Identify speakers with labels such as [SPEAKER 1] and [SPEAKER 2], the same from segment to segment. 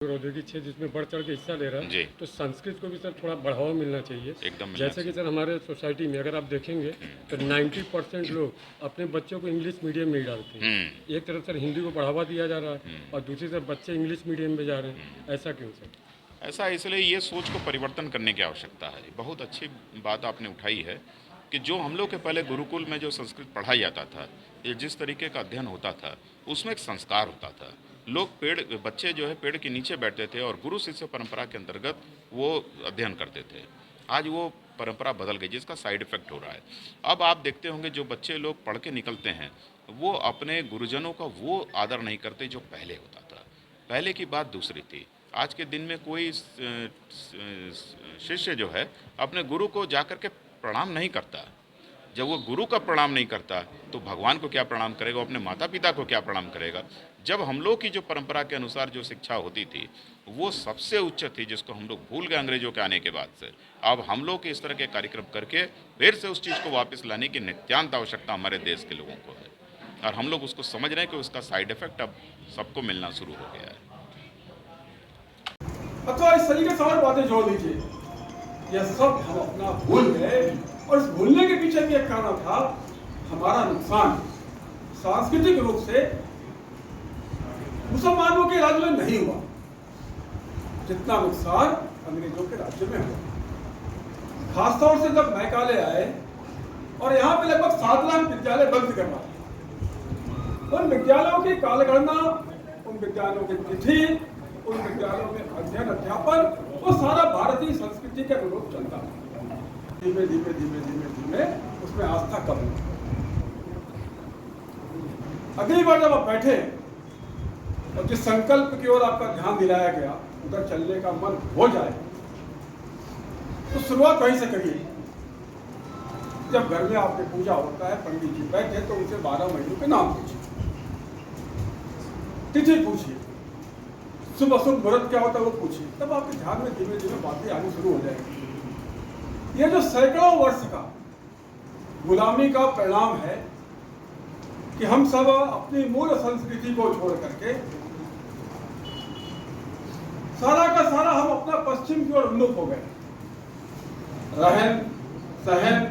[SPEAKER 1] औद्योगिक क्षेत्र जिसमें बढ़ चढ़ के हिस्सा ले रहा
[SPEAKER 2] जी।
[SPEAKER 1] है, तो संस्कृत को भी सर थोड़ा बढ़ावा मिलना चाहिए।
[SPEAKER 2] एकदम मिलना
[SPEAKER 1] जैसे कि सर हमारे सोसाइटी में अगर आप देखेंगे तो 90% लोग अपने बच्चों को इंग्लिश मीडियम में ही डालते हैं। एक तरफ सर हिंदी को बढ़ावा दिया जा रहा है और दूसरी तरफ बच्चे इंग्लिश मीडियम में जा रहे हैं। ऐसा क्यों सर?
[SPEAKER 2] ऐसा इसलिए ये सोच को परिवर्तन करने की आवश्यकता है। बहुत अच्छी बात आपने उठाई है कि जो हम लोग के पहले गुरुकुल में जो संस्कृत पढ़ाया जाता था, ये जिस तरीके का अध्ययन होता था, उसमें एक संस्कार होता था। लोग बच्चे जो है पेड़ के नीचे बैठते थे और गुरु शिष्य परंपरा के अंतर्गत वो अध्ययन करते थे। आज वो परंपरा बदल गई, जिसका साइड इफेक्ट हो रहा है। अब आप देखते होंगे जो बच्चे लोग पढ़ के निकलते हैं, वो अपने गुरुजनों का वो आदर नहीं करते जो पहले होता था। पहले की बात दूसरी थी। आज के दिन में कोई शिष्य जो है अपने गुरु को जाकर के प्रणाम नहीं करता। जब वो गुरु का प्रणाम नहीं करता तो भगवान को क्या प्रणाम करेगा, अपने माता पिता को क्या प्रणाम करेगा। जब हम लोग की जो परंपरा के अनुसार जो शिक्षा होती थी वो सबसे उच्च थी, जिसको हम लोग भूल गए अंग्रेजों के आने के बाद से। अब हम लोग इस तरह के कार्यक्रम करके फिर से उस चीज़ को वापस लाने की नित्यांत आवश्यकता हमारे देश के लोगों को है और हम लोग उसको समझ रहे हैं कि उसका साइड इफेक्ट अब सबको मिलना शुरू हो गया है।
[SPEAKER 3] अथवा इस तरीके से और बातें जोड़ दीजिए, यह सब हम अपना भूल गए और इस भूलने के पीछे भी एक कारण था हमारा नुकसान सांस्कृतिक रूप से मुसलमानों के राज्य में नहीं हुआ जितना नुकसान अंग्रेजों के राज्य में हुआ। खासतौर से जब मैकाले आए और यहाँ पे लगभग 7 लाख विद्यालय बंद करवाए। उन विद्यालयों की कालगणना, उन विद्यालयों की तिथि, उन विद्यालयों में अध्ययन अध्यापन, वो सारा भारतीय संस्कृति के अनुरूप चलता है। धीमे धीमे धीमे धीमे धीमे उसमें आस्था कम हुई। अगली बार जब आप बैठे और जिस संकल्प की ओर आपका ध्यान दिलाया गया उधर चलने का मन हो जाए तो शुरुआत वहीं से करिए। जब घर में आपके पूजा होता है, पंडित जी बैठे तो उनसे 12 महीनों के नाम पूछिए, तिथि पूछिए, सुबह शुभ मुहूर्त क्या होता है वो पूछिए, तब आपके ध्यान में धीमे धीमे बातें आनी शुरू हो जाएगी। ये जो सैकड़ों वर्ष का गुलामी का परिणाम है कि हम सब अपनी मूल संस्कृति को छोड़ करके सारा का सारा हम अपना पश्चिम की ओर उन्मुख हो गए। रहन सहन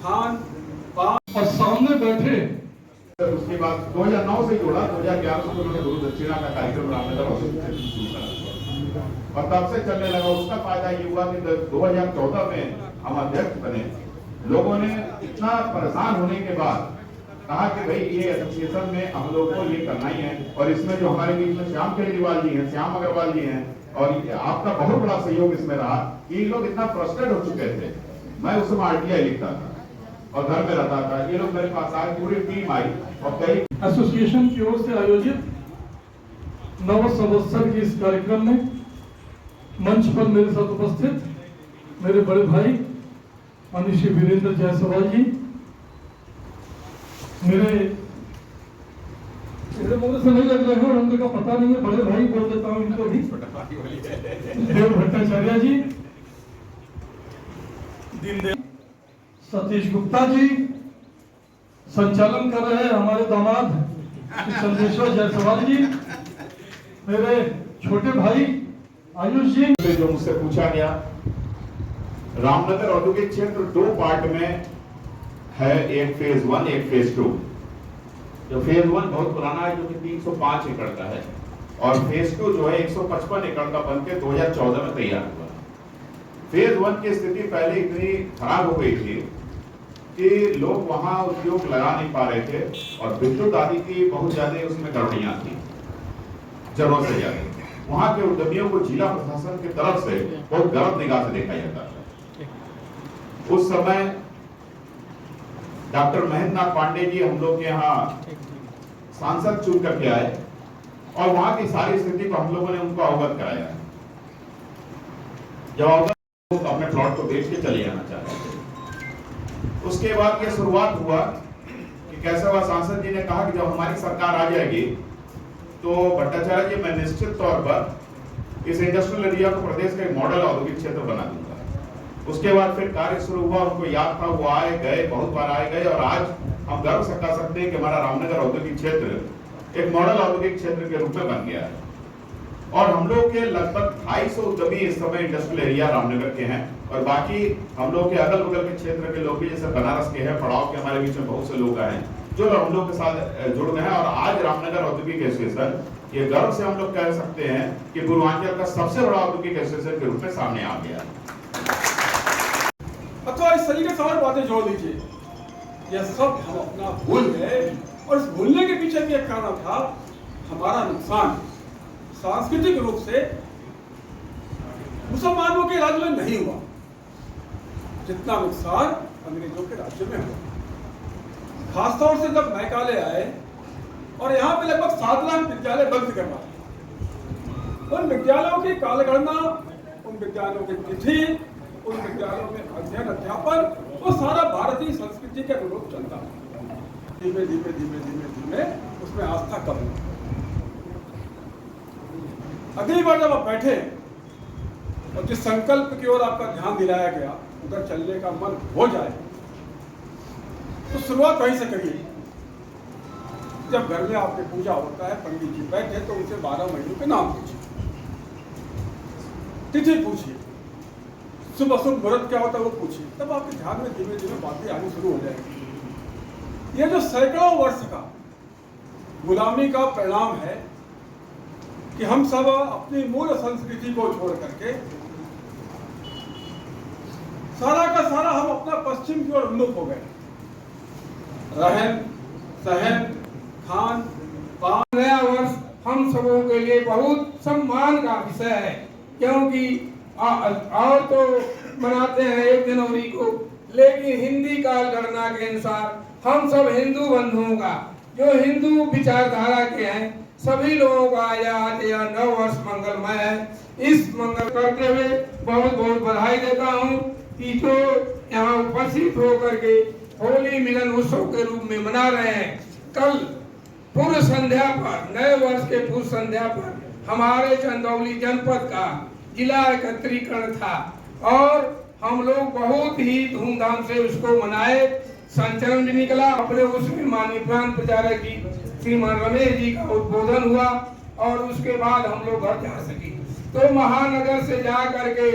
[SPEAKER 3] खान पान
[SPEAKER 4] और सामने बैठे।
[SPEAKER 5] उसके बाद 2009 से जोड़ा, 2011 से उन्होंने गुरु दक्षिणा का कार्यक्रम रामनगर शुरू करा और तब से चलने लगा। उसका फायदा ये हुआ कि 2014 में हम अध्यक्ष बने। लोगों ने इतना परेशान होने के बाद कहा कि भाई ये एसोसिएशन में हम लोग को ये करना ही है और इसमें जो हमारे बीच में श्याम केजरीवाल जी हैं, श्याम अग्रवाल जी हैं और आपका बहुत बड़ा सहयोग इसमें रहा कि ये लोग इतना फ्रस्ट्रेट हो चुके थे। मैं उस समय आरटीआई लिखता था और घर में रहता था। ये लोग मेरे पास आए, पूरी टीम आई और कई
[SPEAKER 4] एसोसिएशन की ओर से आयोजित नव संवत्सर के इस कार्यक्रम में मंच पर मेरे साथ उपस्थित मेरे बड़े भाई माननीय श्री वीरेंद्र जायसवाल जी, मेरे मुंह से नहीं लग रहे हैं और उनके का पता नहीं है, बड़े भाई बोल देता हूँ इनको भी, देव भट्टाचार्य जी, दीनदयाल, सतीश गुप्ता जी, संचालन कर रहे हैं हमारे दामाद चंद्रेश्वर जायसवाल जी, मेरे छोटे भाई आयुष जी।
[SPEAKER 5] जो मुझसे पूछा गया, रामनगर औद्योगिक क्षेत्र 2 पार्ट में है, एक फेज 1 एक फेज 2। जो फेज 1 बहुत पुराना है जो कि 305 एकड़ का है और फेज 2 जो है 155 एकड़ का बनके 2014 में तैयार हुआ। फेज 1 की स्थिति पहले इतनी खराब हो गई थी कि लोग वहां उद्योग लगा नहीं पा रहे थे और विद्युत आदि की बहुत ज्यादा उसमें गड़बड़ियां थी, जरूरत से ज्यादा। वहां के उद्यमियों को जिला प्रशासन की तरफ से बहुत गलत निगाह से देखा जाता था। उस समय डॉक्टर महेंद्र नाथ पांडे जी हम लोग के यहाँ सांसद चुन करके आए और वहां की सारी स्थिति को हम लोगों ने उनको अवगत कराया। जब अवगत अपने प्लॉट को बेच के चले जाना चाहते थे। उसके बाद यह शुरुआत हुआ कि कैसे हुआ, सांसद जी ने कहा कि जब हमारी सरकार आ जाएगी तो भट्टाचार्य जी मैं निश्चित तौर पर इस इंडस्ट्रियल एरिया को प्रदेश का एक मॉडल औद्योगिक क्षेत्र बना दूंगा। उसके बाद फिर कार्य शुरू हुआ, उनको याद था, वो आए गए, बहुत बार आए गए और आज हम गर्व से कह सकते हैं कि हमारा रामनगर औद्योगिक क्षेत्र एक मॉडल औद्योगिक क्षेत्र के रूप में बन गया है। और हम लोग के लगभग 250 उद्यमी इस समय इंडस्ट्रियल एरिया रामनगर के हैं और बाकी हम लोग के अगल बगल के क्षेत्र के लोग भी जैसे बनारस के हैं, पड़ाव के हमारे बीच में बहुत से लोग आए जो हम लोग के साथ जुड़ गए हैं। और आज रामनगर औद्योगिक एसोसिएशन ये गर्व से हम लोग कह सकते हैं कि पूर्वांचल का सबसे बड़ा औद्योगिक एसोसिएशन के रूप में सामने आ गया।
[SPEAKER 3] अथवा इस तरीके से और बातें जोड़ दीजिए, यह सब हम अपना भूल गए और इस भूलने के पीछे भी एक कारण था हमारा नुकसान सांस्कृतिक रूप से मुसलमानों के राज्य में नहीं हुआ जितना नुकसान अंग्रेजों के राज्य में हुआ। खासतौर से जब मैकाले आए और यहाँ पे लगभग 7 लाख विद्यालय बंद करवाए। उन विद्यालयों की कालगणना, उन विद्यालयों की तिथि, उन विद्यालयों में अध्ययन अध्यापन, वो सारा भारतीय संस्कृति के अनुरूप चलता है। धीमे धीमे धीमे धीमे धीमे उसमें आस्था कम हुई। अगली बार जब आप बैठे और जिस संकल्प की ओर आपका ध्यान दिलाया गया उधर चलने का मन हो जाए तो शुरुआत वहीं से करिए। जब घर में आपके पूजा होता है, पंडित जी बैठे तो उनसे 12 महीनों के नाम पूछिए, तिथि पूछिए, सुबह शुभ मुहूर्त क्या होता है वो पूछिए, तब आपके ध्यान में धीमे धीमे बातें आनी शुरू हो जाएगी। यह जो सैकड़ों वर्ष का गुलामी का परिणाम है कि हम सब अपनी मूल संस्कृति को छोड़ करके सारा का सारा हम अपना पश्चिम की ओर उन्मुख हो गए। रहन सहन खान पान,
[SPEAKER 6] नया वर्ष हम सबों के लिए बहुत सम्मान का विषय है, क्योंकि और तो मनाते हैं 1 जनवरी को, लेकिन हिंदी काल गणना के अनुसार हम सब हिंदू बंधुओं का, जो हिंदू विचारधारा के हैं, सभी लोगों का आज यह नव वर्ष मंगलमय है। इस मंगल करते हुए बहुत बहुत बधाई देता हूँ कि जो यहाँ उपस्थित होकर के होली मिलन उत्सव के रूप में मना रहे हैं। कल पूर्व संध्या पर, नए वर्ष के पूर्व संध्या पर हमारे चंदौली जनपद का जिला एकत्रीकरण था और हम लोग बहुत ही धूमधाम से उसको मनाए। संचलन भी निकला, अपने उसमें माननीय प्रांत प्रचारक जी श्रीमान रमेश जी का उद्बोधन हुआ और उसके बाद हम लोग घर जा सके। तो महानगर से जा करके